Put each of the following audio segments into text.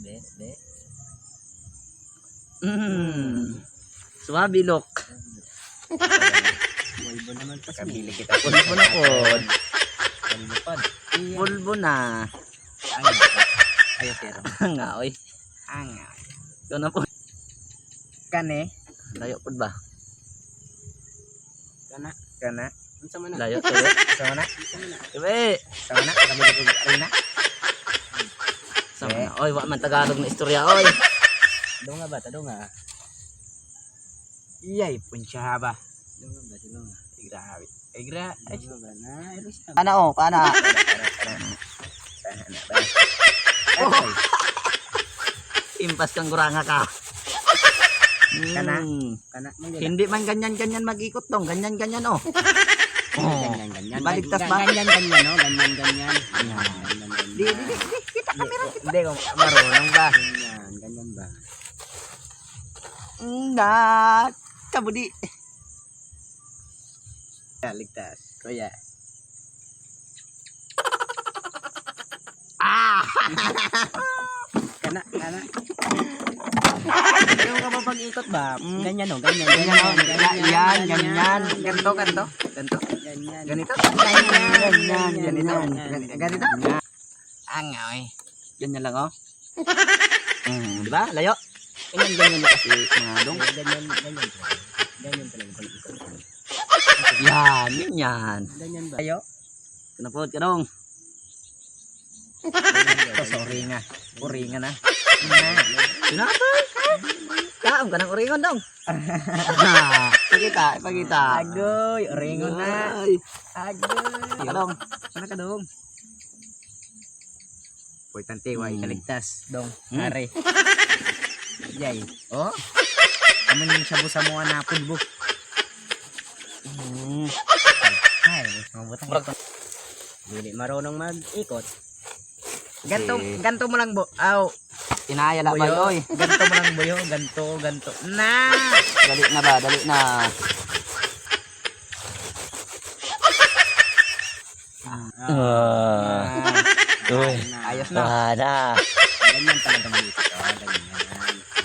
De. Swabe look. Bulbo naman kasi. Kabili kita. Pulbo na po. Bulbupad. Pulbo na. Ayo pero. Nga oy. Ito na po. Kane. Layo po ba? Kana. Unsa man na? Layo tuyo. Sama na. Ibe. Sama na. Kabili ko arena. Sama na. Oy, wa man Tagalog na istorya oy. Dunga ba? Tadunga. Iyay puncha ba? Dunga ba? Dunga. Grabe. Ay ba na? Pana oh, pana. Impas kang guranga ka. Kana. Hmm. Kana. Hindi man ganyan-ganyan mag-ikot dong. Ganyan-ganyan oh. Oh. Ganyan. Baligtas ba? Ganyan, no? Ganyan. Di. Kita kamera. Hindi ko marunong ba? Ganyan ba? Na. Kabudi. Ligtas. Kuya. Kana. Yung ka ba pag-ikot ba? Ganyan no, ganyan. Yan, ganyan. Ganito. Ganyan. Ganito. Ganito. Angoy. Ganyan lang oh. Di ba? Layo. Ganyan na kasi mga dong. Ganyan talaga pag-ikot. Yan. Ganyan ba? Ayo. Kanapod ka dong. Sorry nga. Uringan na. Sinapay. Kaam ka ng uringon dong. Ipagita. Agoy, uringon na. Ay. Agoy. Dong. Sana ka dong. Importante, way kaligtas. Dong, Hmm. are. Yay. Oh. Amin yung shabu sa mga napudbo. Ay, mabutang ito. Hindi marunong mag-ikot. Ganto mo lang aw. Inaya la ba oy. Ganto mo lang boyo, ganto. Na. Dali na. Uy. Ayos na. Ada. Ganyan talaga mag-ikot.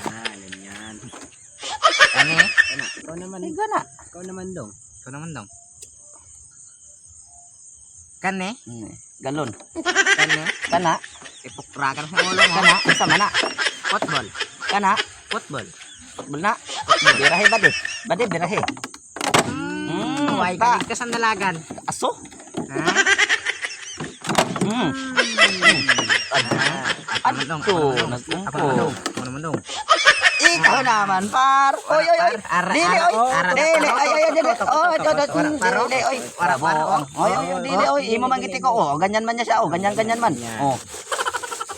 Ganyan. Kani? Ikaw naman. Ikaw naman dong. Kani? Galon. Kani? Kana. Ipukrakan sa ulo mo. Kana. Isa mana. Football. Kana. Football. Football na. Birahe ba de? Bade birahe. Huwag Pa. kaligtas ang dalagan. Aso. Ha? Ano to? Nagkumpo. Ako naman dong. Ikaw naman, par. Oy. Dili, oy. Dili, ay. Dili, oy. Dili, oy. Imo mangiti ko. Oh, ganyan man niya siya. Oh, ganyan man. Oh.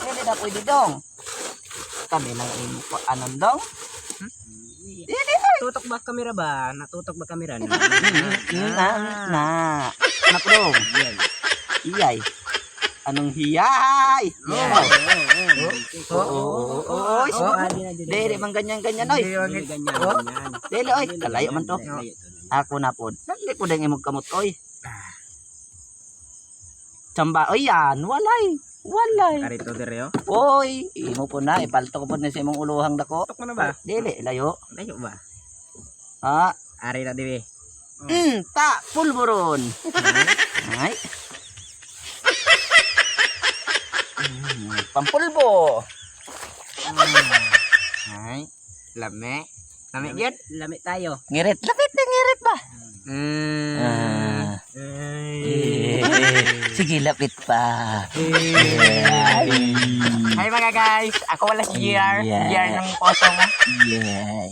Dili na pwede dong. Kami lang imo ko anon dong. Dili, oy. Tutok ba kamera ba? Natutok ba kamera? Na. Anak dong. Iyay. Anong hiyay? Oh. Dili man ganyan, oy. Dili, oy. Kalayo man to. Ako na pod. Dili po ding imong kamot, oy. Tsamba, oy yan. Walay. Karito direo. Oy, imo po na. Ipalto ko po na sa imong uluhang dako. Tutok mo na ba? Dili, layo. Layo ba? Ha? Ari na diwi. Ta, pulburon. Ay. Pampulbo. Ay. Lame. Lame gyud. Lame tayo. Ngirit. Lapit na ngirit ba? Sige, lapit pa. Hi mga guys. Ako wala si GR. Yeah. GR ng poso mo. Yeah.